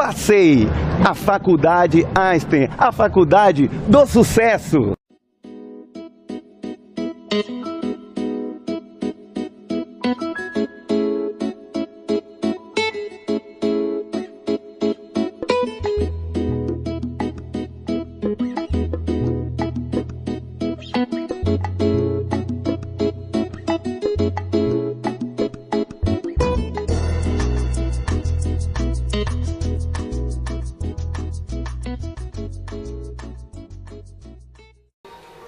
Passei! A Faculdade Einstein, a faculdade do sucesso!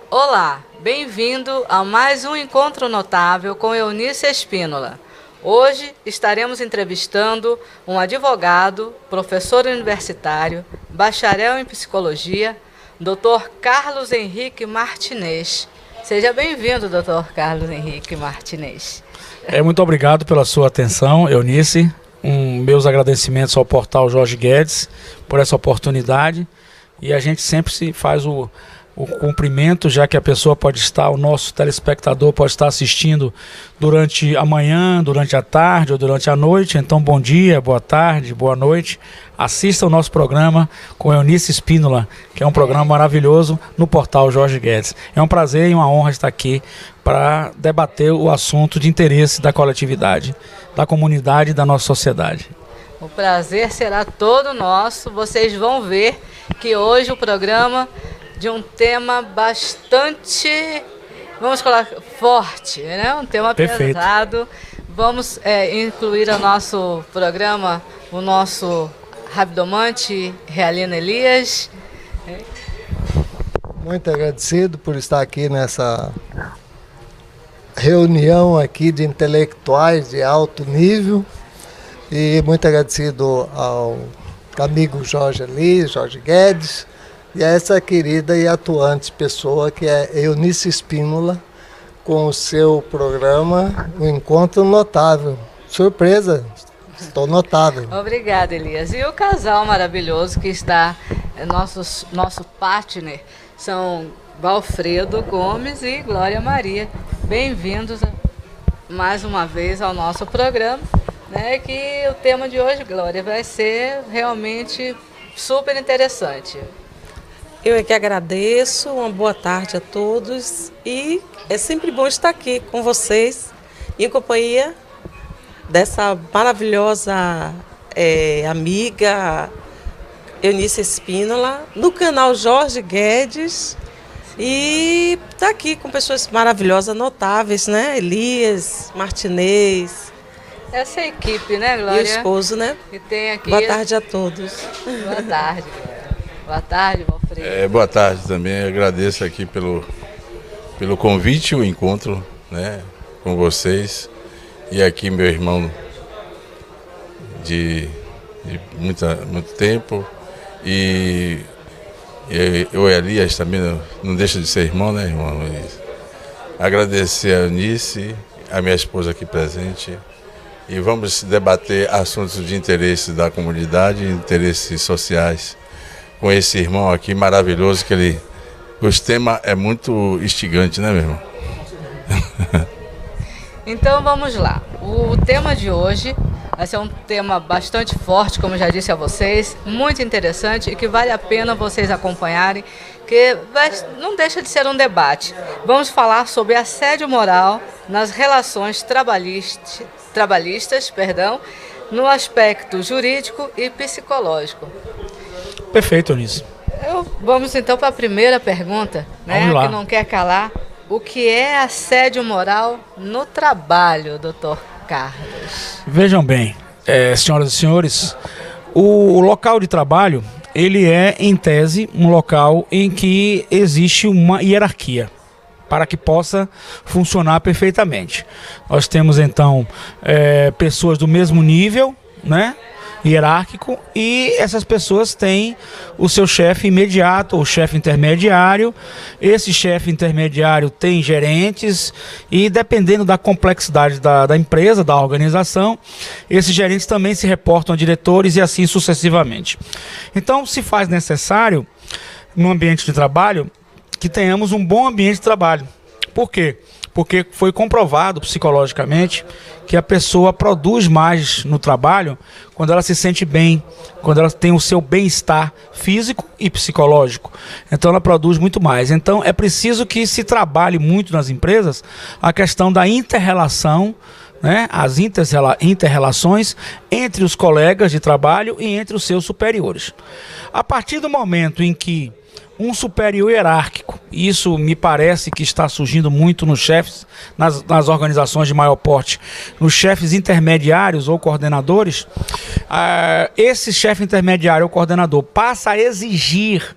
Olá, bem-vindo a mais um Encontro Notável com Eunice Espínola. Hoje estaremos entrevistando um advogado, professor universitário, bacharel em psicologia, Dr. Carlos Henrique Martinez. Seja bem-vindo, Dr. Carlos Henrique Martinez. Muito obrigado pela sua atenção, Eunice. Meus agradecimentos ao portal Jorge Guedes por essa oportunidade. E a gente sempre se faz o cumprimento, já que a pessoa pode estar, o nosso telespectador pode estar assistindo durante a manhã, durante a tarde ou durante a noite. Então, bom dia, boa tarde, boa noite. Assista o nosso programa com Eunice Espínola, que é um programa maravilhoso no portal Jorge Guedes. É um prazer e uma honra estar aqui para debater o assunto de interesse da coletividade, da comunidade e da nossa sociedade. O prazer será todo nosso. Vocês vão ver que hoje o programa de um tema bastante, vamos colocar, forte, né? Um tema Perfeito. Pesado. Vamos incluir ao nosso programa o nosso rabdomante Realino Elias. Muito agradecido por estar aqui nessa reunião aqui de intelectuais de alto nível e muito agradecido ao amigo Jorge Guedes, e a essa querida e atuante pessoa que é Eunice Espínola, com o seu programa O Encontro Notável. Surpresa, estou notável. Obrigada, Elias. E o casal maravilhoso que está, nosso partner, são Valfredo Gomes e Glória Maria. Bem-vindos mais uma vez ao nosso programa, né? Que o tema de hoje, Glória, vai ser realmente super interessante. Eu é que agradeço, uma boa tarde a todos e é sempre bom estar aqui com vocês em companhia dessa maravilhosa amiga Eunice Espínola no canal Jorge Guedes e estar aqui com pessoas maravilhosas, notáveis, né? Elias, Martinez. Essa equipe, né, Glória? E o esposo, né? E tem aqui... Boa tarde a todos. Boa tarde, Glória. Boa tarde, Valfredo. Boa tarde também, agradeço aqui pelo convite, o encontro, né, com vocês. E aqui meu irmão de muito tempo. E eu e Elias também não deixa de ser irmão, né, irmão? Agradecer a Eunice, a minha esposa aqui presente. E vamos debater assuntos de interesse da comunidade, interesses sociais, com esse irmão aqui maravilhoso, que os temas é muito instigante, né, meu irmão? Então vamos lá. O tema de hoje vai ser um tema bastante forte, como eu já disse a vocês, muito interessante e que vale a pena vocês acompanharem, que não deixa de ser um debate. Vamos falar sobre assédio moral nas relações trabalhistas, no aspecto jurídico e psicológico. Perfeito, Eunice. Vamos então para a primeira pergunta, né? Vamos lá. Que não quer calar. O que é assédio moral no trabalho, doutor Carlos? Vejam bem, senhoras e senhores, o local de trabalho, ele é, em tese, um local em que existe uma hierarquia para que possa funcionar perfeitamente. Nós temos, então, pessoas do mesmo nível, né, hierárquico, e essas pessoas têm o seu chefe imediato, ou chefe intermediário. Esse chefe intermediário tem gerentes e, dependendo da complexidade da empresa, da organização, esses gerentes também se reportam a diretores e assim sucessivamente. Então, se faz necessário, no ambiente de trabalho, que tenhamos um bom ambiente de trabalho. Por quê? porque foi comprovado psicologicamente que a pessoa produz mais no trabalho quando ela se sente bem, quando ela tem o seu bem-estar físico e psicológico. Então ela produz muito mais. Então é preciso que se trabalhe muito nas empresas a questão da inter-relação, né, as inter-relações entre os colegas de trabalho e entre os seus superiores. A partir do momento em que um superior hierárquico, isso me parece que está surgindo muito nos chefes, nas organizações de maior porte, nos chefes intermediários ou coordenadores, esse chefe intermediário ou coordenador passa a exigir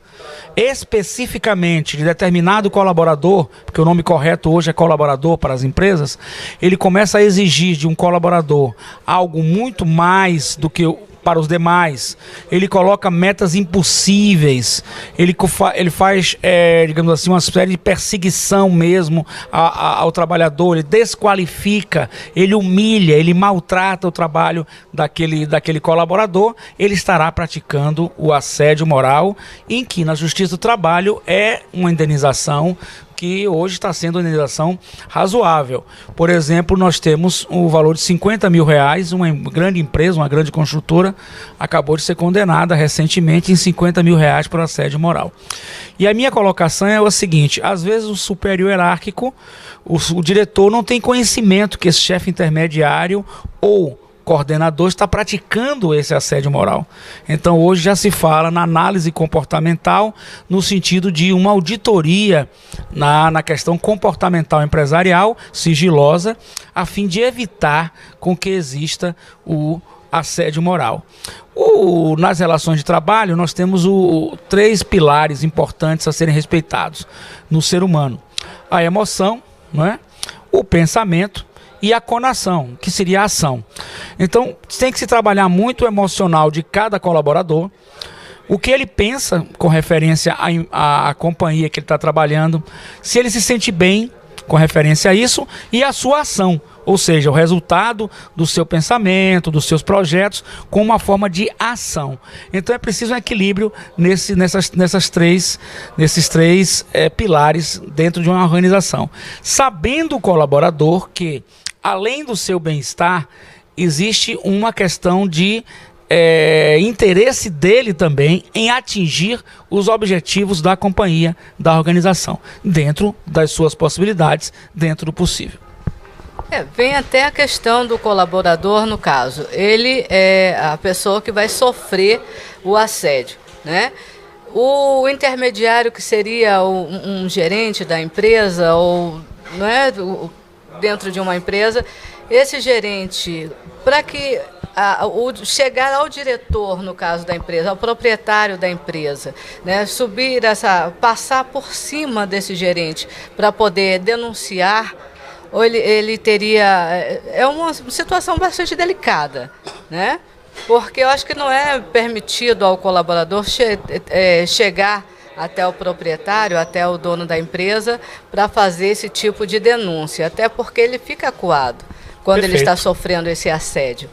especificamente de determinado colaborador, porque o nome correto hoje é colaborador para as empresas, ele começa a exigir de um colaborador algo muito mais do que para os demais, ele coloca metas impossíveis, ele faz, digamos assim, uma série de perseguição mesmo ao trabalhador, ele desqualifica, ele humilha, ele maltrata o trabalho daquele colaborador, ele estará praticando o assédio moral, em que na Justiça do Trabalho é uma indenização que hoje está sendo uma indenização razoável. Por exemplo, nós temos o valor de R$50 mil, uma grande empresa, uma grande construtora, acabou de ser condenada recentemente em R$50 mil por assédio moral. E a minha colocação é o seguinte: às vezes o superior hierárquico, o diretor não tem conhecimento que esse chefe intermediário ou coordenador está praticando esse assédio moral. Então hoje já se fala na análise comportamental no sentido de uma auditoria na questão comportamental empresarial, sigilosa, a fim de evitar com que exista o assédio moral. Nas relações de trabalho nós temos três pilares importantes a serem respeitados no ser humano: a emoção, não é? O pensamento e a conação, que seria a ação. Então, tem que se trabalhar muito o emocional de cada colaborador, o que ele pensa com referência à companhia que ele está trabalhando, se ele se sente bem com referência a isso, e a sua ação, ou seja, o resultado do seu pensamento, dos seus projetos, com uma forma de ação. Então é preciso um equilíbrio nesses três pilares dentro de uma organização. Sabendo o colaborador que, além do seu bem-estar, existe uma questão de interesse dele também em atingir os objetivos da companhia, da organização, dentro das suas possibilidades, dentro do possível. Vem até a questão do colaborador, no caso. Ele é a pessoa que vai sofrer o assédio, né? O intermediário, que seria um gerente da empresa, ou, não é, dentro de uma empresa, esse gerente, para que chegar ao diretor, no caso da empresa, ao proprietário da empresa, né, passar por cima desse gerente para poder denunciar, ou ele teria... É uma situação bastante delicada, né? Porque eu acho que não é permitido ao colaborador chegar até o proprietário, até o dono da empresa, para fazer esse tipo de denúncia, até porque ele fica acuado quando ele está sofrendo esse assédio.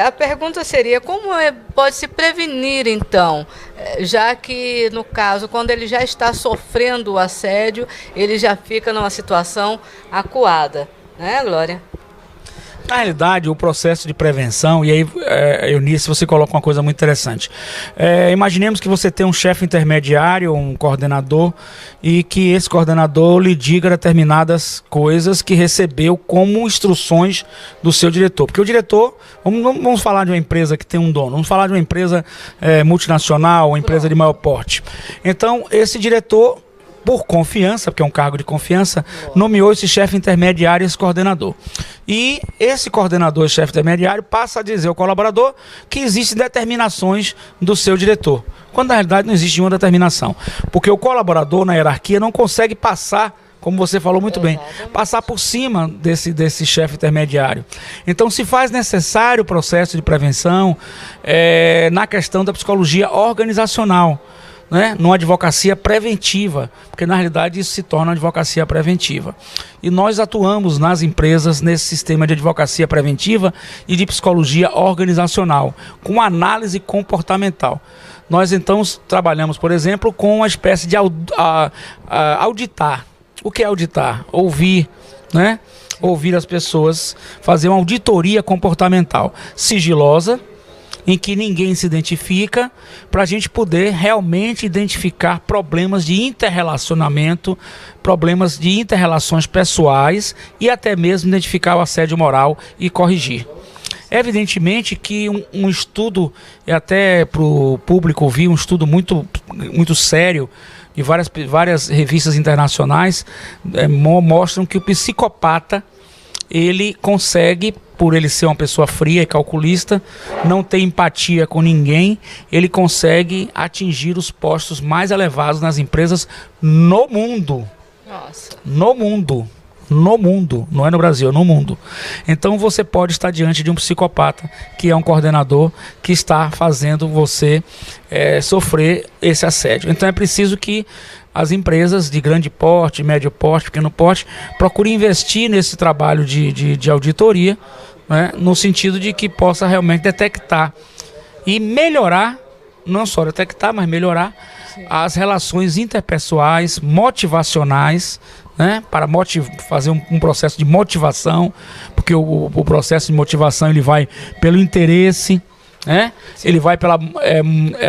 A pergunta seria: como pode se prevenir, então, já que, no caso, quando ele já está sofrendo o assédio, ele já fica numa situação acuada, né, Glória? Na realidade, o processo de prevenção, e aí, Eunice, você coloca uma coisa muito interessante. Imaginemos que você tem um chefe intermediário, um coordenador, e que esse coordenador lhe diga determinadas coisas que recebeu como instruções do seu diretor. Porque o diretor, vamos falar de uma empresa que tem um dono, vamos falar de uma empresa multinacional, uma empresa de maior porte. Então, esse diretor, por confiança, porque é um cargo de confiança, nomeou esse chefe intermediário, esse coordenador. E esse coordenador, chefe intermediário, passa a dizer ao colaborador que existem determinações do seu diretor, quando na realidade não existe nenhuma determinação. Porque o colaborador, na hierarquia, não consegue passar, como você falou muito bem, passar por cima desse chefe intermediário. Então se faz necessário o processo de prevenção na questão da psicologia organizacional, né, numa advocacia preventiva, porque na realidade isso se torna uma advocacia preventiva. E nós atuamos nas empresas nesse sistema de advocacia preventiva e de psicologia organizacional, com análise comportamental. Nós então trabalhamos, por exemplo, com uma espécie de auditar O que é auditar? Ouvir, né? Ouvir as pessoas, fazer uma auditoria comportamental sigilosa, em que ninguém se identifica, para a gente poder realmente identificar problemas de interrelacionamento, problemas de interrelações pessoais e até mesmo identificar o assédio moral e corrigir. Evidentemente que um estudo, e até para o público ouvir, um estudo muito sério, de várias revistas internacionais, mostram que o psicopata, ele consegue, por ele ser uma pessoa fria e calculista, não ter empatia com ninguém, ele consegue atingir os postos mais elevados nas empresas no mundo. Nossa. No mundo. No mundo, não é no Brasil, é no mundo. Então você pode estar diante de um psicopata, que é um coordenador, que está fazendo você sofrer esse assédio. Então é preciso que as empresas de grande porte, médio porte, pequeno porte, procurem investir nesse trabalho de auditoria, né, no sentido de que possa realmente detectar e melhorar, não só detectar, mas melhorar as relações interpessoais, motivacionais, né, para fazer um processo de motivação, porque o processo de motivação ele vai pelo interesse, né? Ele vai pela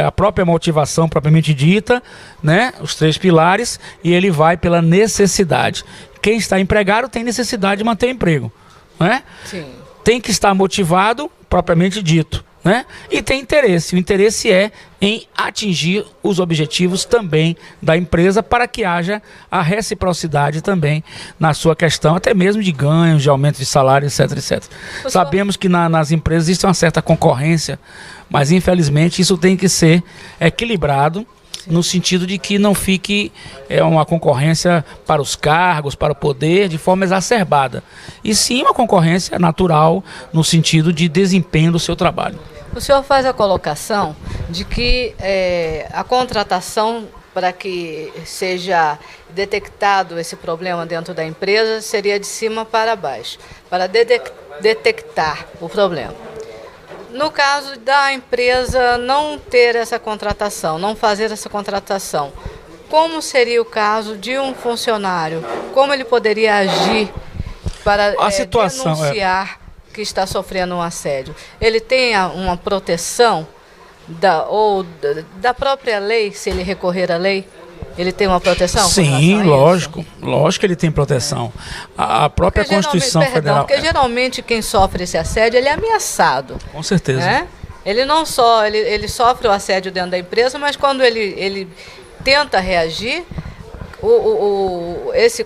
a própria motivação propriamente dita, né? Os 3 pilares, e ele vai pela necessidade. Quem está empregado tem necessidade de manter o emprego, né? Sim. Tem que estar motivado propriamente dito, né? E tem interesse. O interesse é em atingir os objetivos também da empresa, para que haja a reciprocidade também na sua questão, até mesmo de ganhos, de aumento de salário, etc, etc. Sabemos que nas empresas existe uma certa concorrência, mas infelizmente isso tem que ser equilibrado, no sentido de que não fique uma concorrência para os cargos, para o poder, de forma exacerbada. E sim uma concorrência natural, no sentido de desempenho do seu trabalho. O senhor faz a colocação de que a contratação, para que seja detectado esse problema dentro da empresa, seria de cima para baixo, para detectar o problema. No caso da empresa não ter essa contratação, não fazer essa contratação, como seria o caso de um funcionário? Como ele poderia agir para denunciar que está sofrendo um assédio? Ele tem uma proteção da própria lei, se ele recorrer à lei? Ele tem uma proteção? Sim, lógico que ele tem proteção. A própria Constituição Federal... Porque geralmente quem sofre esse assédio, ele é ameaçado. Com certeza. Né? Ele não só, ele sofre o assédio dentro da empresa, mas quando ele tenta reagir, esse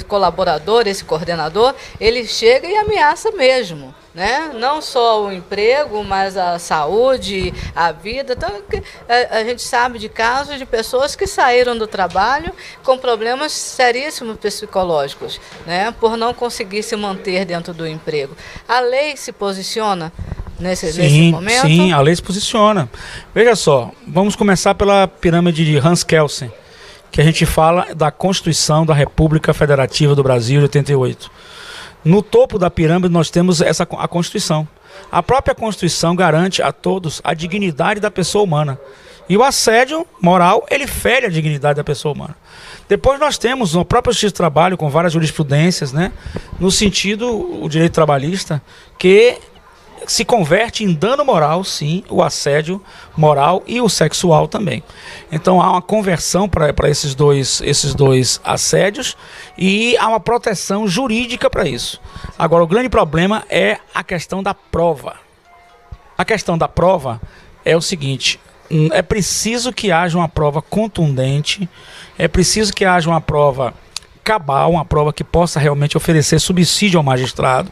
colaborador, esse coordenador, ele chega e ameaça mesmo, né? Não só o emprego, mas a saúde, a vida. Então, a gente sabe de casos de pessoas que saíram do trabalho com problemas seríssimos psicológicos, né? Por não conseguir se manter dentro do emprego. A lei se posiciona nesse momento? Sim, a lei se posiciona. Veja só, vamos começar pela pirâmide de Hans Kelsen, que a gente fala da Constituição da República Federativa do Brasil de 88. No topo da pirâmide nós temos a Constituição. A própria Constituição garante a todos a dignidade da pessoa humana. E o assédio moral, ele fere a dignidade da pessoa humana. Depois nós temos o próprio Justiça do Trabalho, com várias jurisprudências, né? No sentido, o direito trabalhista, que se converte em dano moral, sim, o assédio moral e o sexual também. Então há uma conversão para esses dois assédios, e há uma proteção jurídica para isso. Agora, o grande problema é a questão da prova. A questão da prova é o seguinte: é preciso que haja uma prova contundente, é preciso que haja uma prova cabal, uma prova que possa realmente oferecer subsídio ao magistrado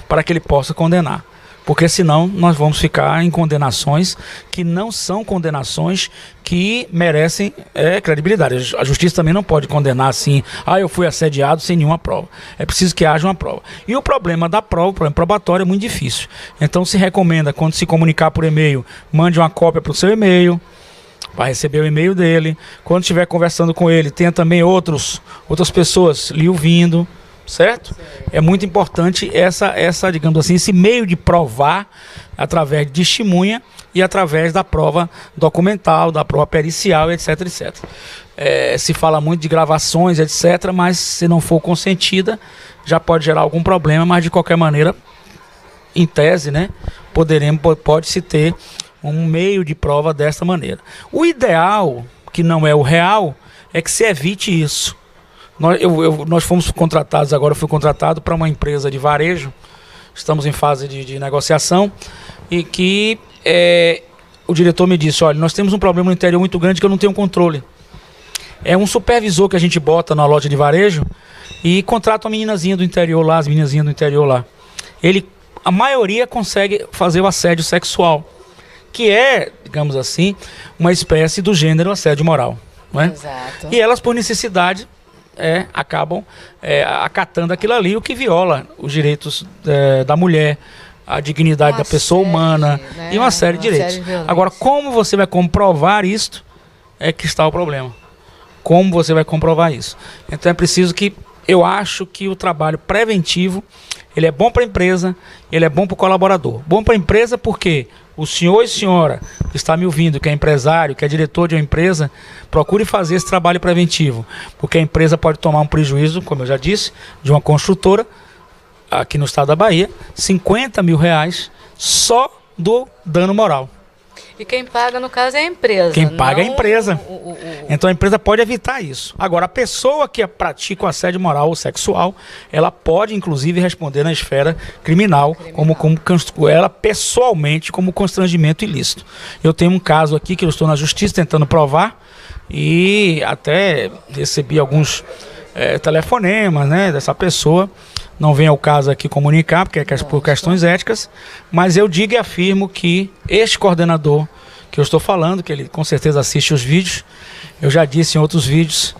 para que ele possa condenar. Porque senão nós vamos ficar em condenações que não são condenações que merecem credibilidade. A justiça também não pode condenar assim: eu fui assediado, sem nenhuma prova. É preciso que haja uma prova. E o problema da prova, o problema probatório, é muito difícil. Então se recomenda, quando se comunicar por e-mail, mande uma cópia para o seu e-mail, vai receber o e-mail dele. Quando estiver conversando com ele, tenha também outras pessoas lhe ouvindo. Certo? É muito importante digamos assim, esse meio de provar através de testemunha e através da prova documental, da prova pericial, etc, etc. Se fala muito de gravações, etc, mas se não for consentida, já pode gerar algum problema, mas de qualquer maneira, em tese, né, pode-se ter um meio de prova dessa maneira. O ideal, que não é o real, é que se evite isso. Nós fomos contratados, agora eu fui contratado para uma empresa de varejo, estamos em fase de negociação, e que o diretor me disse, olha, nós temos um problema no interior muito grande que eu não tenho controle. É um supervisor que a gente bota na loja de varejo e contrata uma meninazinha do interior lá, as meninazinhas do interior lá. A maioria consegue fazer o assédio sexual, que é, digamos assim, uma espécie do gênero assédio moral. Não é? Exato. E elas, por necessidade, acabam acatando aquilo ali, o que viola os direitos da mulher, a dignidade da pessoa humana, né? E uma série de direitos. Agora, como você vai comprovar isto, é que está o problema. Como você vai comprovar isso? Então é preciso eu acho que o trabalho preventivo, ele é bom para a empresa, ele é bom para o colaborador. Bom para a empresa porque o senhor e senhora que está me ouvindo, que é empresário, que é diretor de uma empresa, procure fazer esse trabalho preventivo, porque a empresa pode tomar um prejuízo, como eu já disse, de uma construtora, aqui no estado da Bahia, R$50 mil só do dano moral. E quem paga, no caso, é a empresa. Quem paga é a empresa. Então a empresa pode evitar isso. Agora, a pessoa que pratica o assédio moral ou sexual, ela pode, inclusive, responder na esfera criminal. Como ela pessoalmente, como constrangimento ilícito. Eu tenho um caso aqui que eu estou na justiça tentando provar e até recebi alguns telefonemas, né, dessa pessoa. Não vem ao caso aqui comunicar, porque é por questões éticas, mas eu digo e afirmo que este coordenador que eu estou falando, que ele com certeza assiste os vídeos, eu já disse em outros vídeos,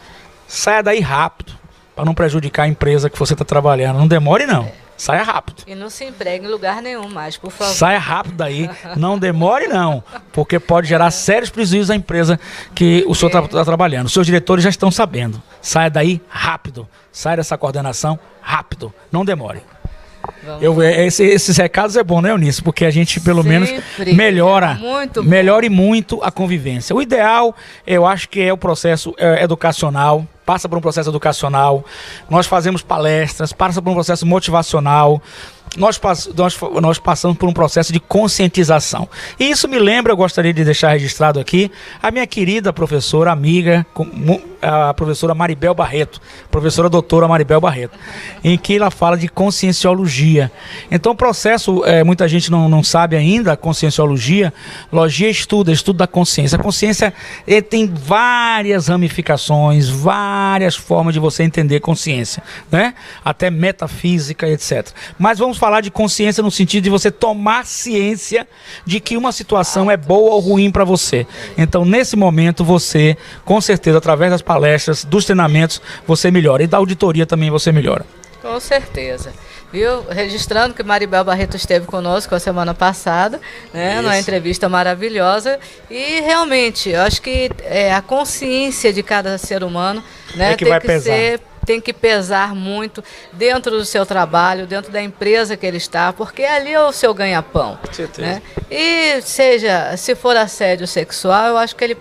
saia daí rápido, para não prejudicar a empresa que você está trabalhando. Não demore não, saia rápido. E não se empregue em lugar nenhum mais, por favor. Saia rápido daí, não demore não, porque pode gerar sérios prejuízos à empresa que o senhor está trabalhando. Os seus diretores já estão sabendo. Saia daí rápido, saia dessa coordenação rápido, não demore. Esses recados é bom, né, Eunice? Porque a gente pelo menos melhora muito a convivência. O ideal, eu acho que é o processo educacional, passa por um processo educacional, nós fazemos palestras, passa por um processo motivacional, nós passamos por um processo de conscientização. E isso me lembra, eu gostaria de deixar registrado aqui, a minha querida professora, amiga, a professora Maribel Barreto, professora doutora Maribel Barreto, em que ela fala de conscienciologia. Então o processo, muita gente não sabe ainda, a conscienciologia, logia estudo da consciência. A consciência tem várias ramificações, várias formas de você entender consciência, né? Até metafísica, etc. Mas vamos falar de consciência no sentido de você tomar ciência de que uma situação é boa ou ruim para você. Então, nesse momento, você, com certeza, através das palestras, dos treinamentos, você melhora. E da auditoria também você melhora. Com certeza. Viu? Registrando que Maribel Barreto esteve conosco a semana passada, né, numa entrevista maravilhosa. E realmente, eu acho que a consciência de cada ser humano, né, tem que pesar muito dentro do seu trabalho, dentro da empresa que ele está, porque ali é o seu ganha-pão. Né? E se for assédio sexual, eu acho que ele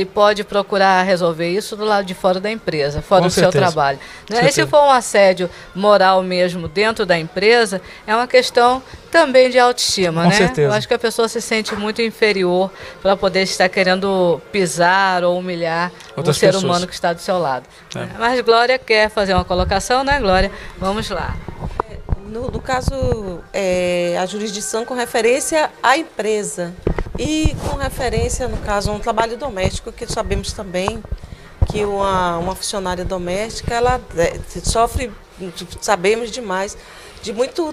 pode procurar resolver isso do lado de fora da empresa, fora do seu trabalho. Né? E se for um assédio moral mesmo dentro da empresa, é uma questão também de autoestima, né? Certeza. Eu acho que a pessoa se sente muito inferior para poder estar querendo pisar ou humilhar o ser humano que está do seu lado. Mas Glória quer fazer uma colocação, né, Glória? Vamos lá. No caso, a jurisdição com referência à empresa e com referência, no caso, a um trabalho doméstico, que sabemos também que uma funcionária doméstica, ela sofre, sabemos demais, de muito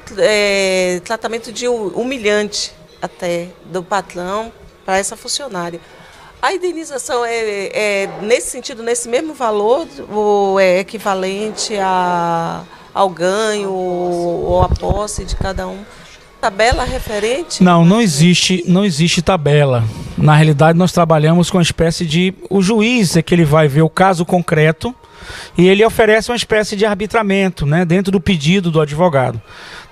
tratamento de humilhante até do patrão para essa funcionária. A indenização nesse sentido, nesse mesmo valor, ou é equivalente ao ganho ou à posse de cada um? Tabela referente? Não existe tabela. Na realidade, nós trabalhamos com uma espécie de... O juiz é que ele vai ver o caso concreto, e ele oferece uma espécie de arbitramento, né, dentro do pedido do advogado.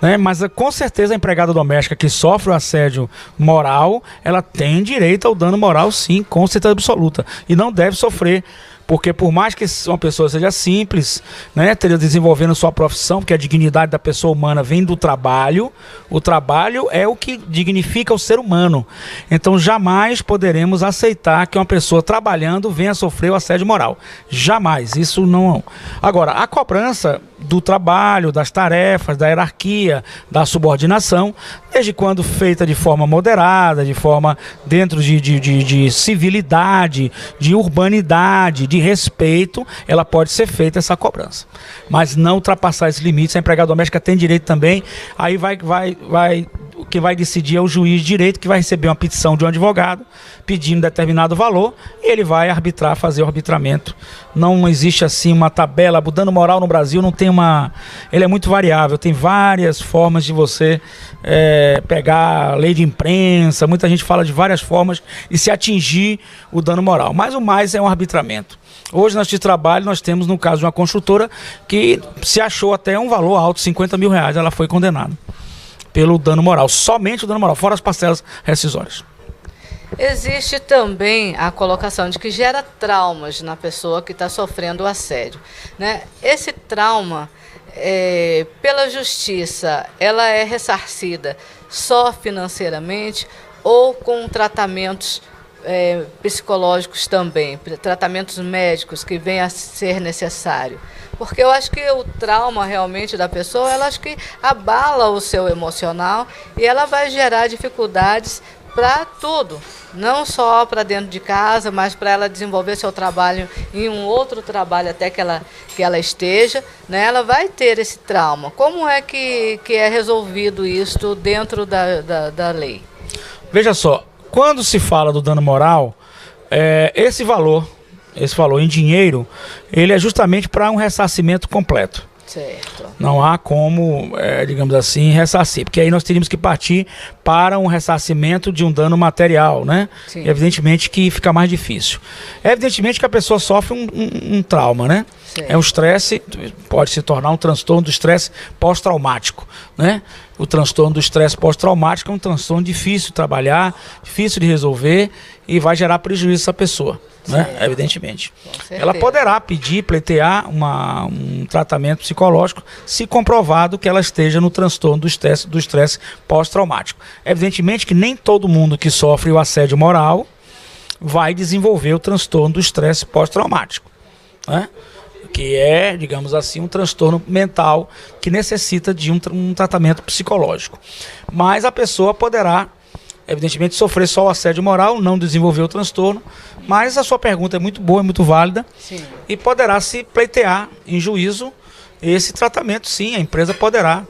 Né? Mas com certeza a empregada doméstica que sofre o assédio moral, ela tem direito ao dano moral, sim, com certeza absoluta, e não deve sofrer. Porque por mais que uma pessoa seja simples, né, esteja desenvolvendo sua profissão, porque a dignidade da pessoa humana vem do trabalho, o trabalho é o que dignifica o ser humano. Então jamais poderemos aceitar que uma pessoa trabalhando venha sofrer o assédio moral. Jamais, isso não. Agora, a cobrança do trabalho, das tarefas, da hierarquia, da subordinação, desde quando feita de forma moderada, de forma dentro de civilidade, de urbanidade, de respeito, ela pode ser feita essa cobrança. Mas não ultrapassar esse limite. A empregada doméstica tem direito também, aí o que vai decidir é o juiz de direito, que vai receber uma petição de um advogado pedindo determinado valor, e ele vai arbitrar, fazer o arbitramento. Não existe assim uma tabela. O dano moral no Brasil não tem uma... Ele é muito variável, tem várias formas de você pegar a lei de imprensa, muita gente fala de várias formas de se atingir o dano moral, mas o mais é um arbitramento. Hoje, neste trabalho, nós temos, no caso de uma construtora, que se achou até um valor alto, 50 mil reais, ela foi condenada pelo dano moral, somente o dano moral, fora as parcelas rescisórias. Existe também a colocação de que gera traumas na pessoa que está sofrendo o assédio, né? Esse trauma, pela justiça, ela é ressarcida só financeiramente ou com tratamentos psicológicos também, tratamentos médicos que venham a ser necessário? Porque eu acho que o trauma realmente da pessoa, ela acho que abala o seu emocional e ela vai gerar dificuldades para tudo, não só para dentro de casa, mas para ela desenvolver seu trabalho em um outro trabalho até que ela esteja, né? Ela vai ter esse trauma. Como é que é resolvido isso dentro da lei? Veja só, quando se fala do dano moral, esse valor em dinheiro, ele é justamente para um ressarcimento completo. Certo. Não há como, digamos assim, ressarcir, porque aí nós teríamos que partir para um ressarcimento de um dano material, né? Sim. Evidentemente que fica mais difícil. Evidentemente que a pessoa sofre um trauma, né? Certo. É um estresse, pode se tornar um transtorno do estresse pós-traumático, né? O transtorno do estresse pós-traumático é um transtorno difícil de trabalhar, difícil de resolver e vai gerar prejuízo a essa pessoa, né? Evidentemente. Ela poderá pedir, pleitear um tratamento psicológico se comprovado que ela esteja no transtorno do estresse pós-traumático. Evidentemente que nem todo mundo que sofre o assédio moral vai desenvolver o transtorno do estresse pós-traumático, né? Que é, digamos assim, um transtorno mental que necessita de um tratamento psicológico. Mas a pessoa poderá, evidentemente, sofrer só o assédio moral, não desenvolver o transtorno, mas a sua pergunta é muito boa, é muito válida. Sim. E poderá se pleitear em juízo esse tratamento, sim, a empresa poderá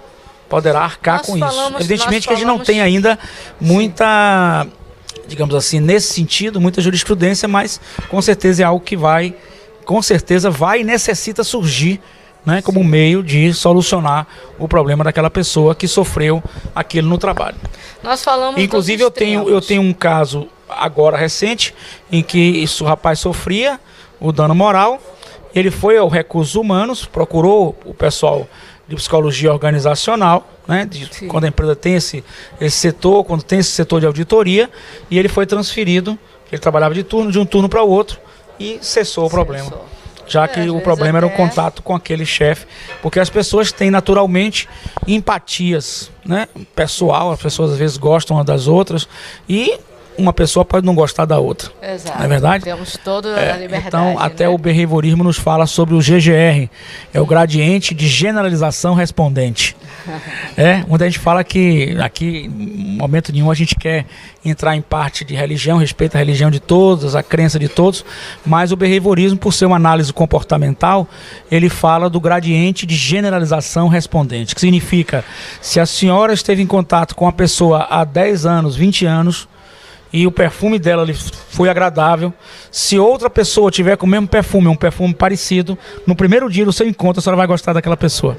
arcar com isso. Evidentemente que a gente não tem ainda muita, digamos assim, nesse sentido, muita jurisprudência, mas com certeza é algo que vai e necessita surgir, né, como meio de solucionar o problema daquela pessoa que sofreu aquilo no trabalho. Nós falamos. Inclusive eu tenho um caso agora recente em que o rapaz sofria o dano moral, ele foi ao Recursos Humanos, procurou o pessoal de psicologia organizacional, né, quando a empresa tem esse setor, quando tem esse setor de auditoria, e ele foi transferido, ele trabalhava de um turno para o outro, e cessou o problema. Já que o problema era o contato com aquele chefe, porque as pessoas têm naturalmente empatias, né? Pessoal, as pessoas às vezes gostam umas das outras e uma pessoa pode não gostar da outra. Exato. Não é verdade? Temos toda a liberdade. Então, até né? o behaviorismo nos fala sobre o GGR, é o gradiente de generalização respondente. Muita gente fala que aqui, em momento nenhum, a gente quer entrar em parte de religião, respeita a religião de todos, a crença de todos, mas o behaviorismo, por ser uma análise comportamental, ele fala do gradiente de generalização respondente, que significa, se a senhora esteve em contato com a pessoa há 10 anos, 20 anos, e o perfume dela foi agradável, se outra pessoa tiver com o mesmo perfume, um perfume parecido, no primeiro dia do seu encontro, a senhora vai gostar daquela pessoa.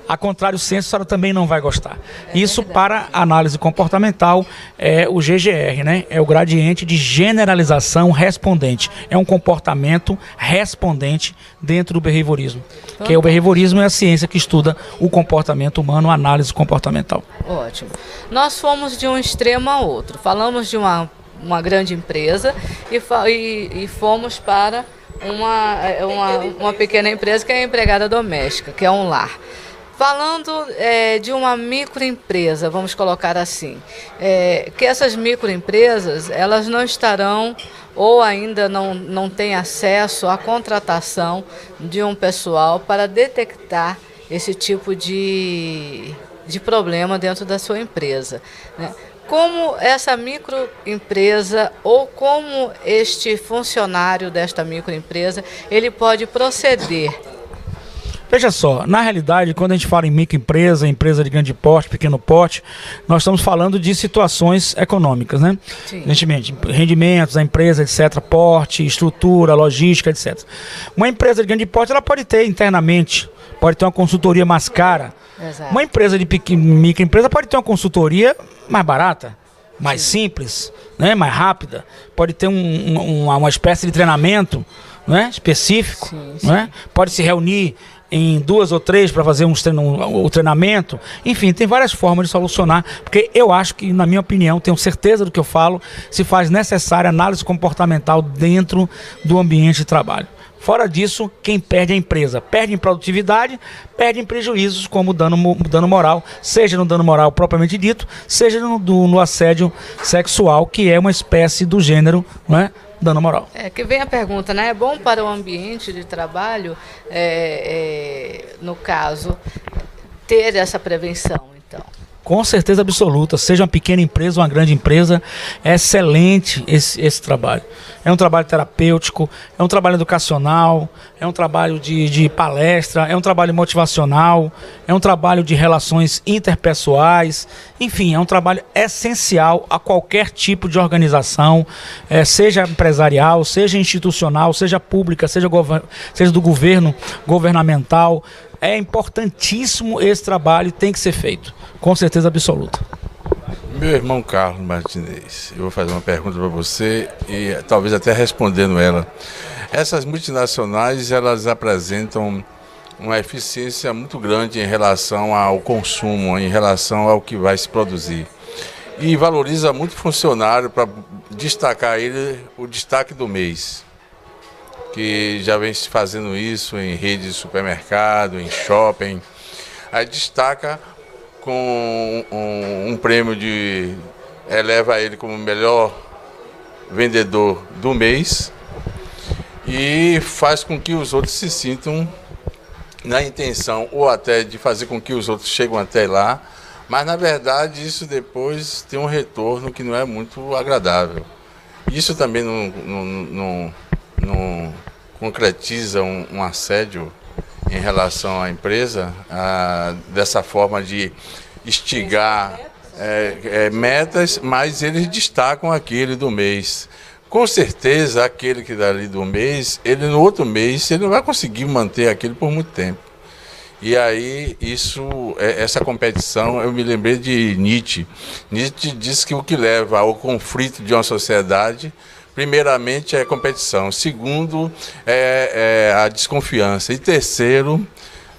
a contrário senso, a senhora também não vai gostar. Isso para análise comportamental é o GGR, né? É o gradiente de generalização respondente. É um comportamento respondente dentro do behaviorismo. Que o behaviorismo é a ciência que estuda o comportamento humano, a análise comportamental. Ótimo. Nós fomos de um extremo a outro. Falamos de uma grande empresa e fomos para uma pequena empresa que é a empregada doméstica, que é um lar. Falando de uma microempresa, vamos colocar assim, que essas microempresas, elas não estarão ou ainda não têm acesso à contratação de um pessoal para detectar esse tipo de problema dentro da sua empresa, né? Como essa microempresa ou como este funcionário desta microempresa, ele pode proceder? Veja só, na realidade, quando a gente fala em microempresa, empresa de grande porte, pequeno porte, nós estamos falando de situações econômicas, né? Sim. Rendimentos da empresa, etc., porte, estrutura, logística, etc. Uma empresa de grande porte, ela pode ter internamente, pode ter uma consultoria mais cara. Exato. Uma empresa de microempresa pode ter uma consultoria mais barata, mais simples, né? Mais rápida. Pode ter uma espécie de treinamento, né? Específico. Sim. Né? Pode se reunir em 2 ou 3 para fazer o treinamento. Enfim, tem várias formas de solucionar, porque eu acho que, na minha opinião, tenho certeza do que eu falo, se faz necessária análise comportamental dentro do ambiente de trabalho. Fora disso, quem perde é a empresa. Perde em produtividade, perde em prejuízos, como dano moral, seja no dano moral propriamente dito, seja no assédio sexual, que é uma espécie do gênero, não é? Dano moral. Que vem a pergunta, né? É bom para o ambiente de trabalho, no caso, ter essa prevenção, então? Com certeza absoluta, seja uma pequena empresa ou uma grande empresa, é excelente esse trabalho. É um trabalho terapêutico, é um trabalho educacional, é um trabalho de palestra, é um trabalho motivacional, é um trabalho de relações interpessoais, enfim, é um trabalho essencial a qualquer tipo de organização, seja empresarial, seja institucional, seja pública, seja do governo, governamental. É importantíssimo esse trabalho e tem que ser feito, com certeza absoluta. Meu irmão Carlos Martinez, eu vou fazer uma pergunta para você e talvez até respondendo ela. Essas multinacionais, elas apresentam uma eficiência muito grande em relação ao consumo, em relação ao que vai se produzir. E valoriza muito o funcionário para destacar ele o destaque do mês, que já vem se fazendo isso em rede de supermercado, em shopping. Aí destaca com um prêmio eleva ele como melhor vendedor do mês e faz com que os outros se sintam na intenção ou até de fazer com que os outros cheguem até lá, mas na verdade isso depois tem um retorno que não é muito agradável. Isso também não concretiza um assédio em relação à empresa, dessa forma de instigar metas, mas eles destacam aquele do mês. Com certeza, aquele que dali do mês, ele no outro mês, ele não vai conseguir manter aquele por muito tempo. E aí, essa competição, eu me lembrei de Nietzsche. Nietzsche diz que o que leva ao conflito de uma sociedade, primeiramente é a competição, segundo é a desconfiança e terceiro,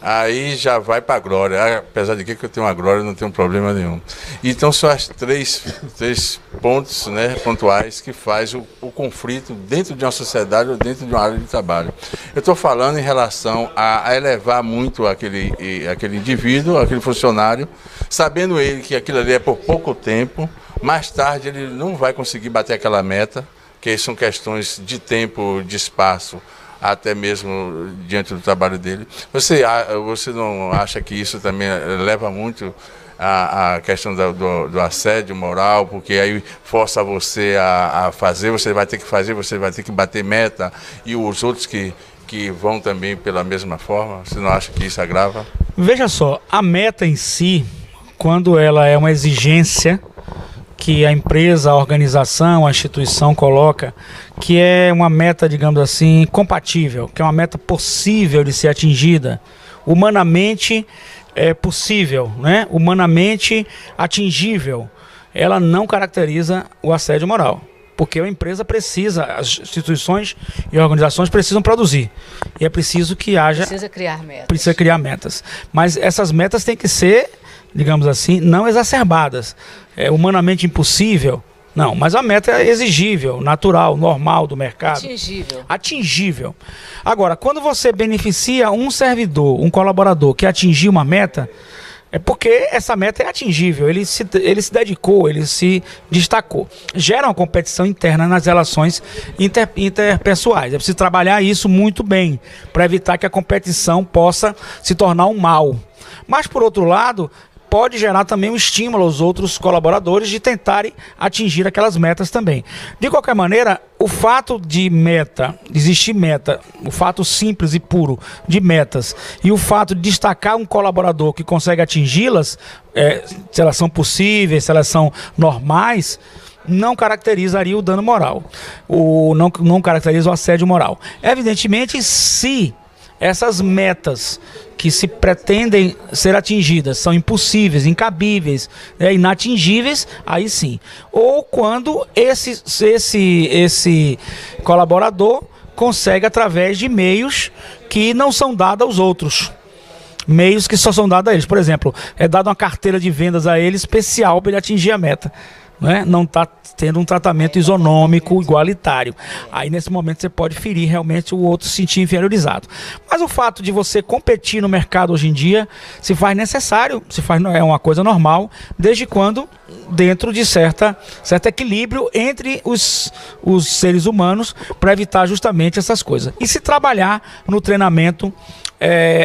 aí já vai para a glória. Apesar de que eu tenho uma glória, não tenho problema nenhum. Então são as três pontos, né, pontuais que faz o conflito dentro de uma sociedade ou dentro de uma área de trabalho. Eu estou falando em relação a elevar muito aquele indivíduo, aquele funcionário, sabendo ele que aquilo ali é por pouco tempo, mais tarde ele não vai conseguir bater aquela meta, que são questões de tempo, de espaço, até mesmo diante do trabalho dele. Você não acha que isso também leva muito a questão do assédio moral, porque aí força você a fazer, você vai ter que fazer, você vai ter que bater meta, e os outros que vão também pela mesma forma? Você não acha que isso agrava? Veja só, a meta em si, quando ela é uma exigência que a empresa, a organização, a instituição coloca, que é uma meta, digamos assim, compatível, que é uma meta possível de ser atingida, humanamente possível, né, humanamente atingível, ela não caracteriza o assédio moral. Porque a empresa precisa, as instituições e organizações precisam produzir. E é preciso que haja... Precisa criar metas. Precisa criar metas. Mas essas metas têm que ser, digamos assim, não exacerbadas. É humanamente impossível. Não, mas a meta é exigível, natural, normal do mercado. Atingível. Atingível. Agora, quando você beneficia um servidor, um colaborador que atingiu uma meta, é porque essa meta é atingível, ele se dedicou, ele se destacou. Gera uma competição interna nas relações interpessoais. É preciso trabalhar isso muito bem, para evitar que a competição possa se tornar um mal. Mas, por outro lado, pode gerar também um estímulo aos outros colaboradores de tentarem atingir aquelas metas também. De qualquer maneira, o fato de existir meta, o fato simples e puro de metas e o fato de destacar um colaborador que consegue atingi-las, se elas são possíveis, se elas são normais, não caracterizaria o dano moral, não caracteriza o assédio moral. Evidentemente, se essas metas que se pretendem ser atingidas são impossíveis, incabíveis, inatingíveis, aí sim. Ou quando esse colaborador consegue através de meios que não são dados aos outros. Meios que só são dados a eles. Por exemplo, é dada uma carteira de vendas a ele especial para ele atingir a meta. Não está tendo um tratamento isonômico, igualitário. Aí, nesse momento, você pode ferir realmente o outro se sentir inferiorizado. Mas o fato de você competir no mercado hoje em dia se faz necessário, é uma coisa normal, desde quando dentro de certo equilíbrio entre os seres humanos, para evitar justamente essas coisas. E se trabalhar no treinamento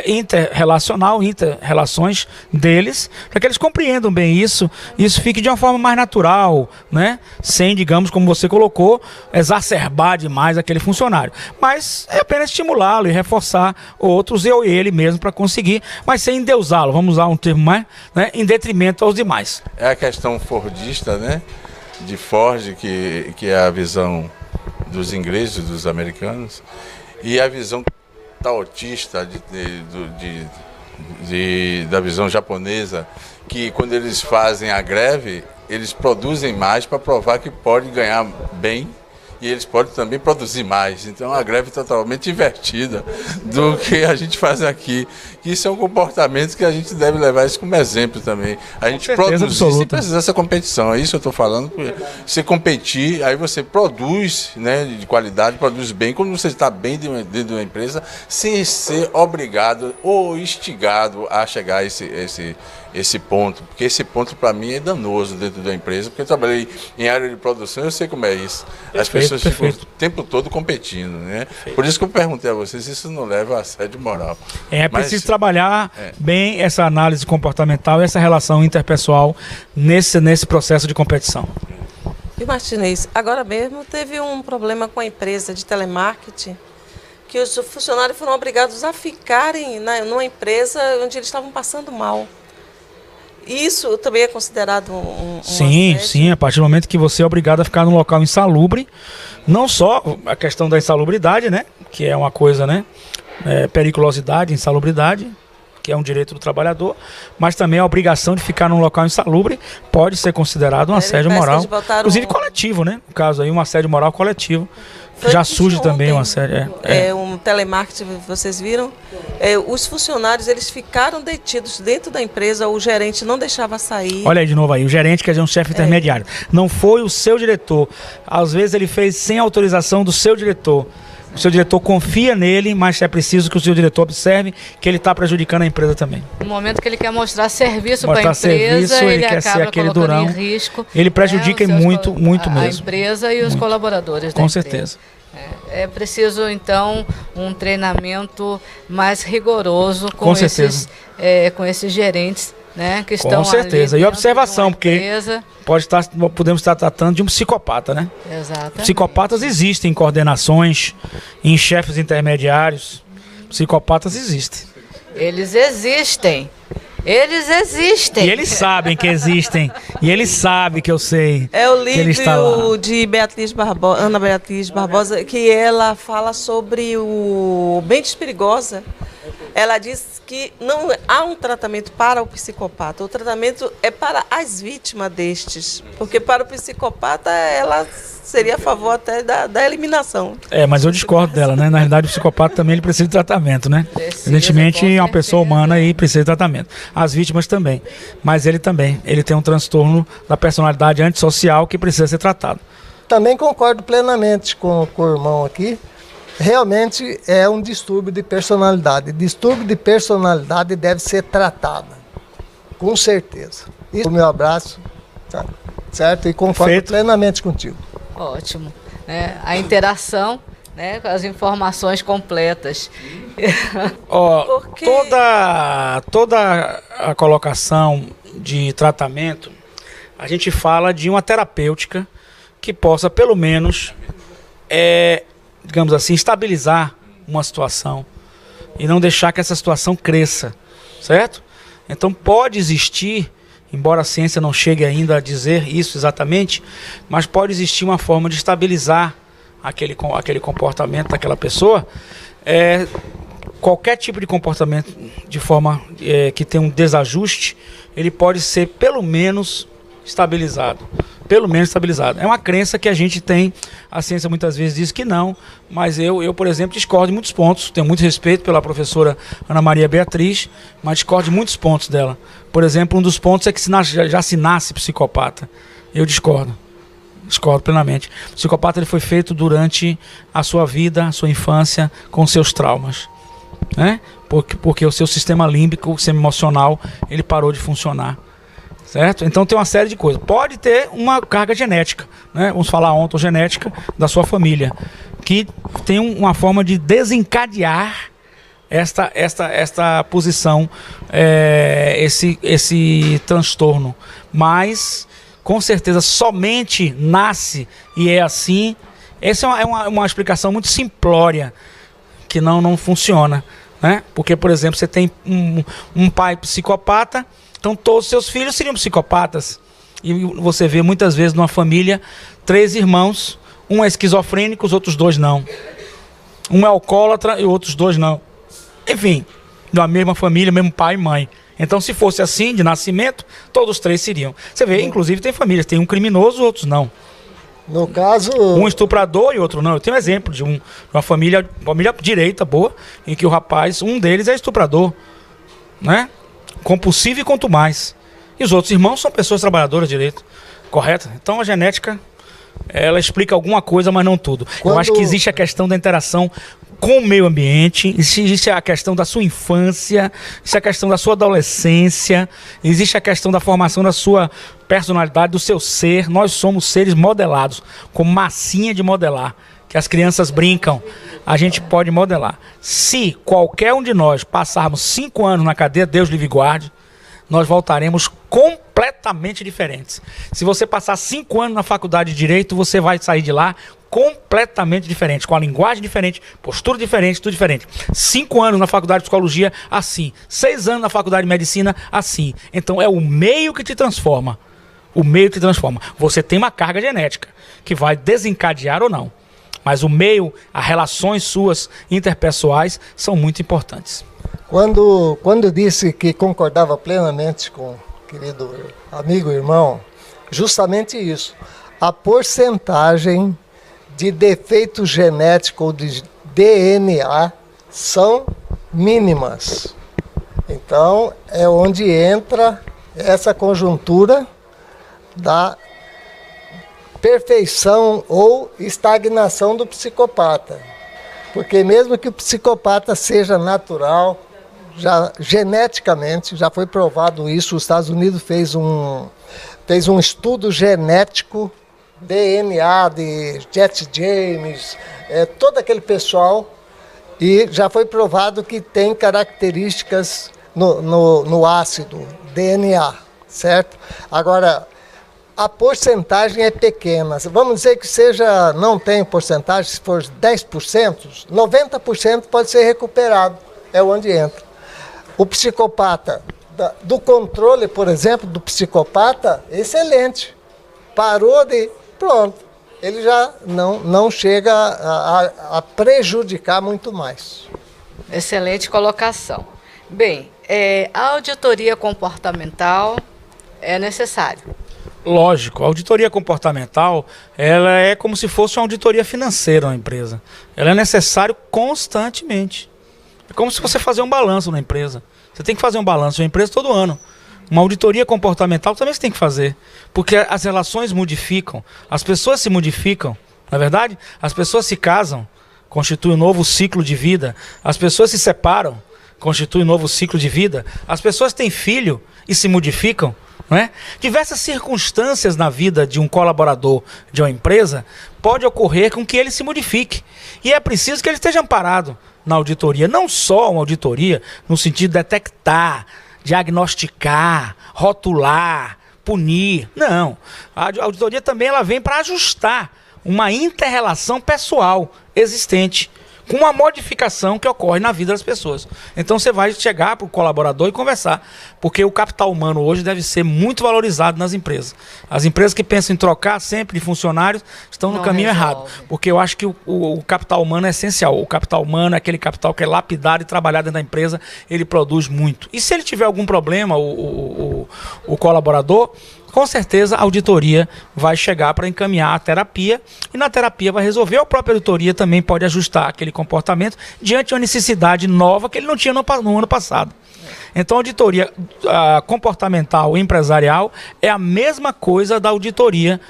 inter-relações deles, para que eles compreendam bem isso fique de uma forma mais natural, né? Sem, digamos, como você colocou, exacerbar demais aquele funcionário. Mas é apenas estimulá-lo e reforçar outros, eu e ele mesmo, para conseguir, mas sem endeusá-lo, vamos usar um termo mais, né? Em detrimento aos demais. É a questão fordista, né? De Ford, que é a visão dos ingleses, dos americanos, e a visão taoísta da visão japonesa, que quando eles fazem a greve, eles produzem mais para provar que pode ganhar bem e eles podem também produzir mais. Então a greve é totalmente invertida do que a gente faz aqui. Isso é um comportamento que a gente deve levar isso como exemplo também. A gente produzir sem precisar dessa competição. É isso que eu estou falando. Você competir, aí você produz, né, de qualidade, produz bem, quando você está bem dentro de uma empresa, sem ser obrigado ou instigado a chegar a esse ponto. Porque esse ponto, para mim, é danoso dentro da empresa, porque eu trabalhei em área de produção, eu sei como é isso. As pessoas ficam o tempo todo competindo, né? Por isso que eu perguntei a vocês se isso não leva a assédio moral. É preciso trabalhar bem essa análise comportamental, essa relação interpessoal nesse processo de competição. E Martinez, agora mesmo teve um problema com a empresa de telemarketing, que os funcionários foram obrigados a ficarem numa empresa onde eles estavam passando mal. Isso também é considerado um assédio? Sim, a partir do momento que você é obrigado a ficar num local insalubre, não só a questão da insalubridade, né, que é uma coisa, né, periculosidade, insalubridade, que é um direito do trabalhador, mas também a obrigação de ficar num local insalubre pode ser considerado um assédio moral, inclusive coletivo, né, no caso aí um assédio moral coletivo. Já surge também uma série. Um telemarketing, vocês viram? Os funcionários, eles ficaram detidos dentro da empresa, o gerente não deixava sair. Olha aí de novo aí, o gerente quer dizer um chefe intermediário. Não foi o seu diretor. Às vezes ele fez sem autorização do seu diretor. O seu diretor confia nele, mas é preciso que o seu diretor observe que ele está prejudicando a empresa também. No momento que ele quer mostrar serviço para a empresa, ele quer acaba ser aquele colocando durão, em risco. Ele prejudica muito mesmo. A empresa e os colaboradores da empresa. Com certeza. É preciso, então, um treinamento mais rigoroso com esses gerentes, né, que estão. Com certeza. Ali e observação, porque podemos estar tratando de um psicopata, né? Exatamente. Psicopatas existem em coordenações, em chefes intermediários. Psicopatas existem. Eles existem. Eles existem. E eles sabem que existem. E eles sabem que eu sei. É o livro de Ana Beatriz Barbosa, que ela fala sobre o Mentes Perigosa. ela diz que não há um tratamento para o psicopata, o tratamento é para as vítimas destes, porque para o psicopata ela seria a favor até da eliminação. Mas eu discordo dela, né? Na realidade, o psicopata também ele precisa de tratamento, né? Precisa, Evidentemente, com é uma pessoa humana e precisa de tratamento. As vítimas também. Mas ele também. Ele tem um transtorno da personalidade antissocial que precisa ser tratado. Também concordo plenamente com o irmão aqui. Realmente é um distúrbio de personalidade. Distúrbio de personalidade deve ser tratado, com certeza. E o meu abraço, certo? E concordo plenamente contigo. Ótimo. A interação, né, com as informações completas. Toda a colocação de tratamento, a gente fala de uma terapêutica que possa, pelo menos, digamos assim, estabilizar uma situação e não deixar que essa situação cresça, certo? Então pode existir, embora a ciência não chegue ainda a dizer isso exatamente, mas pode existir uma forma de estabilizar aquele comportamento daquela pessoa. Qualquer tipo de comportamento de forma que tem um desajuste, ele pode ser pelo menos estabilizado. Pelo menos estabilizado. É uma crença que a gente tem, a ciência muitas vezes diz que não, mas eu, por exemplo, discordo de muitos pontos. Tenho muito respeito pela professora Ana Maria Beatriz, mas discordo de muitos pontos dela. Por exemplo, um dos pontos é que já se nasce psicopata. Eu discordo plenamente. O psicopata ele foi feito durante a sua vida, a sua infância, com seus traumas, né? Porque o seu sistema límbico, o sistema emocional, ele parou de funcionar. Certo? Então tem uma série de coisas. Pode ter uma carga genética, né? Vamos falar ontogenética da sua família, que tem uma forma de desencadear esta posição, esse transtorno. Mas, com certeza, somente nasce e é assim. Essa é uma explicação muito simplória, que não funciona, né? Porque, por exemplo, você tem um pai psicopata, então todos os seus filhos seriam psicopatas. E você vê muitas vezes numa família 3 irmãos, um é esquizofrênico, os outros 2 não. Um é alcoólatra e outros 2 não. Enfim, da mesma família, mesmo pai e mãe. Então, se fosse assim, de nascimento, todos 3 seriam. Você vê, inclusive tem famílias, tem um criminoso, outros não. No caso... Um estuprador e outro não. Eu tenho um exemplo de uma família direita, boa, em que o rapaz, um deles é estuprador, né? Compulsivo e quanto mais. E os outros irmãos são pessoas trabalhadoras de direito, correto? Então a genética, ela explica alguma coisa, mas não tudo. Eu acho que existe a questão da interação com o meio ambiente, existe a questão da sua infância, existe a questão da sua adolescência, existe a questão da formação da sua personalidade, do seu ser. Nós somos seres modelados, com massinha de modelar, que as crianças brincam. A gente pode modelar. Se qualquer um de nós passarmos 5 anos na cadeia, Deus livre e guarde, nós voltaremos completamente diferentes. Se você passar 5 anos na faculdade de Direito, você vai sair de lá completamente diferente, com a linguagem diferente, postura diferente, tudo diferente. 5 anos na faculdade de Psicologia, assim. 6 anos na faculdade de Medicina, assim. Então é o meio que te transforma. O meio que te transforma. Você tem uma carga genética, que vai desencadear ou não. Mas o meio, as relações suas interpessoais são muito importantes. Quando disse que concordava plenamente com o querido amigo e irmão, justamente isso. A porcentagem de defeito genético ou de DNA são mínimas. Então, é onde entra essa conjuntura da perfeição ou estagnação do psicopata. Porque mesmo que o psicopata seja natural, já geneticamente, já foi provado isso, os Estados Unidos fez um estudo genético, DNA de Jet James, todo aquele pessoal, e já foi provado que tem características no ácido, DNA, certo? Agora, a porcentagem é pequena. Vamos dizer que não tem porcentagem, se for 10%, 90% pode ser recuperado, é onde entra. O psicopata, do controle, por exemplo, do psicopata, excelente. Parou pronto, ele já não chega a prejudicar muito mais. Excelente colocação. Bem, a auditoria comportamental é necessária. Lógico, a auditoria comportamental, ela é como se fosse uma auditoria financeira na empresa. Ela é necessária constantemente. É como se você fazer um balanço na empresa. Você tem que fazer um balanço na empresa todo ano. Uma auditoria comportamental também você tem que fazer. Porque as relações modificam, as pessoas se modificam, não é verdade? As pessoas se casam, constitui um novo ciclo de vida. As pessoas se separam, constitui um novo ciclo de vida. As pessoas têm filho e se modificam. Não é? Diversas circunstâncias na vida de um colaborador de uma empresa pode ocorrer com que ele se modifique. E é preciso que ele esteja amparado na auditoria. Não só uma auditoria no sentido de detectar, diagnosticar, rotular, punir. Não. A auditoria também ela vem para ajustar uma inter-relação pessoal existente, com uma modificação que ocorre na vida das pessoas. Então você vai chegar para o colaborador e conversar, porque o capital humano hoje deve ser muito valorizado nas empresas. As empresas que pensam em trocar sempre de funcionários estão no caminho errado, porque eu acho que o capital humano é essencial. O capital humano é aquele capital que é lapidado e trabalhado dentro da empresa, ele produz muito. E se ele tiver algum problema, o colaborador, com certeza a auditoria vai chegar para encaminhar a terapia e na terapia vai resolver. A própria auditoria também pode ajustar aquele comportamento diante de uma necessidade nova que ele não tinha no ano passado. Então a auditoria comportamental e empresarial é a mesma coisa da auditoria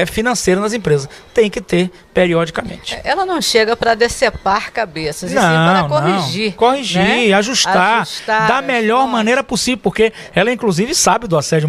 financeira nas empresas. Tem que ter periodicamente. Ela não chega para decepar cabeças, e sim para corrigir. Não. Corrigir, né? ajustar da melhor maneira possível, porque ela inclusive sabe do assédio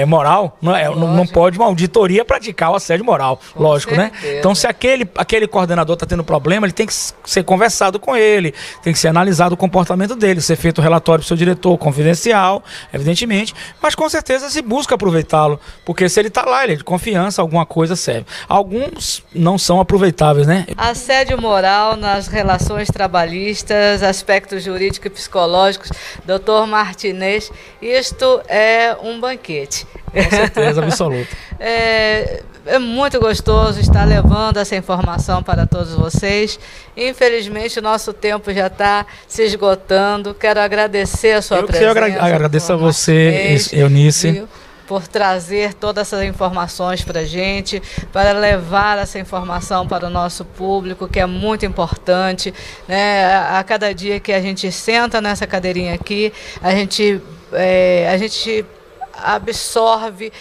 moral. Não pode uma auditoria praticar o assédio moral, lógico, né? Então se aquele coordenador está tendo problema, ele tem que ser conversado com ele, tem que ser analisado o comportamento dele, ser feito um relatório para o seu diretor, confidencial, evidentemente, mas com certeza se busca aproveitá-lo, porque se ele está lá, ele é de confiança, alguma coisa serve. Alguns não são aproveitáveis, né? Assédio moral nas relações trabalhistas, aspectos jurídicos e psicológicos, Dr. Martinez, isto é um banquete. Com certeza absoluta. É muito gostoso estar levando essa informação para todos vocês. Infelizmente, o nosso tempo já está se esgotando. Quero agradecer a sua presença. Eu agradeço a você, Eunice, por trazer todas essas informações para a gente, para levar essa informação para o nosso público, que é muito importante, né? A cada dia que a gente senta nessa cadeirinha aqui, a gente absorve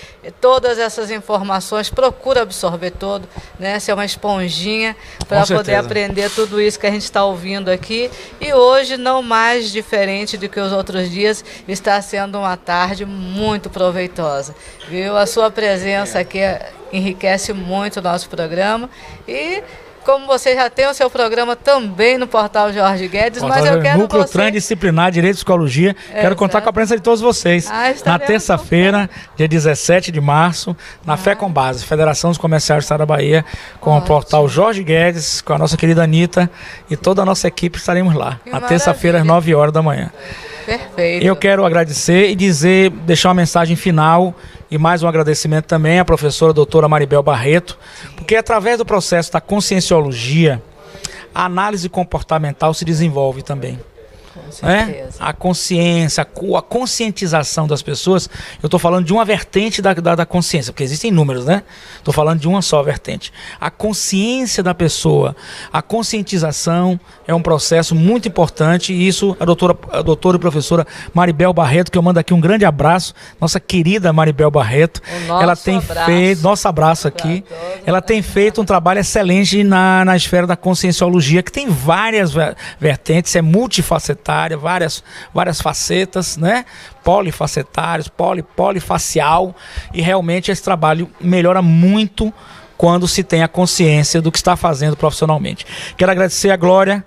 todas essas informações, procura absorver todo, né? Ser uma esponjinha para poder aprender tudo isso que a gente está ouvindo aqui. E hoje, não mais diferente do que os outros dias, está sendo uma tarde muito proveitosa. Viu? A sua presença aqui enriquece muito o nosso programa. E como você já tem o seu programa também no portal Jorge Guedes, mas eu quero Núcleo Transdisciplinar Direito e Psicologia. Quero contar com a presença de todos vocês. Na terça-feira, dia 17 de março, na Fé com Base, Federação dos Comerciários do Estado da Bahia, com o portal Jorge Guedes, com a nossa querida Anitta e toda a nossa equipe estaremos lá. Na terça-feira, às 9 horas da manhã. Perfeito. Eu quero agradecer e deixar uma mensagem final e mais um agradecimento também à professora doutora Maribel Barreto, porque através do processo da conscienciologia, a análise comportamental se desenvolve também. A consciência, a conscientização das pessoas. Eu estou falando de uma vertente da consciência, porque existem números, né? Estou falando de uma só vertente. A consciência da pessoa, a conscientização é um processo muito importante, e isso a doutora e professora Maribel Barreto, que eu mando aqui um grande abraço, nossa querida Maribel Barreto, ela tem feito, nosso abraço aqui, ela tem feito um trabalho excelente na esfera da conscienciologia, que tem várias vertentes, é multifacetária, várias facetas, né? Polifacetários, polifacial, e realmente esse trabalho melhora muito quando se tem a consciência do que está fazendo profissionalmente. Quero agradecer a Glória,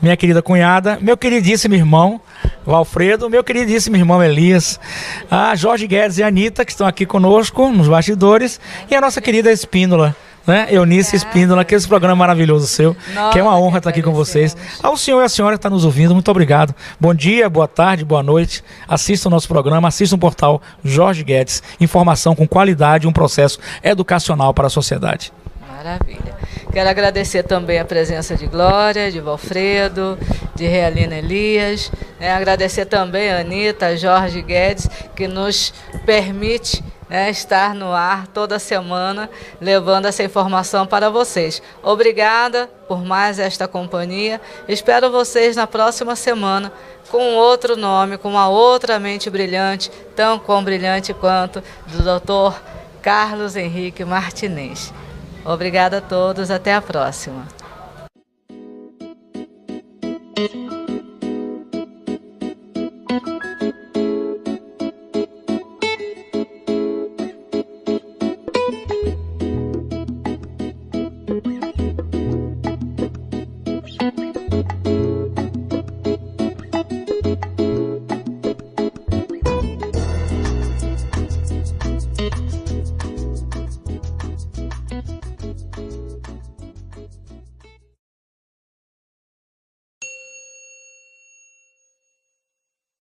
minha querida cunhada, meu queridíssimo irmão Valfredo, meu queridíssimo irmão Elias, a Jorge Guedes e a Anitta, que estão aqui conosco nos bastidores, e a nossa querida Espíndola, né? Eunice Espíndola, que esse programa maravilhoso seu, que é uma honra estar aqui com vocês. Ao senhor e à senhora que está nos ouvindo, muito obrigado. Bom dia, boa tarde, boa noite. Assista o nosso programa, assista o portal Jorge Guedes. Informação com qualidade, um processo educacional para a sociedade. Maravilha. Quero agradecer também a presença de Glória, de Valfredo, de Realina Elias, agradecer também a Anitta, a Jorge Guedes, que nos permite estar no ar toda semana, levando essa informação para vocês. Obrigada por mais esta companhia. Espero vocês na próxima semana com outro nome, com uma outra mente brilhante, tão brilhante quanto do Dr. Carlos Henrique Martinez. Obrigada a todos, até a próxima.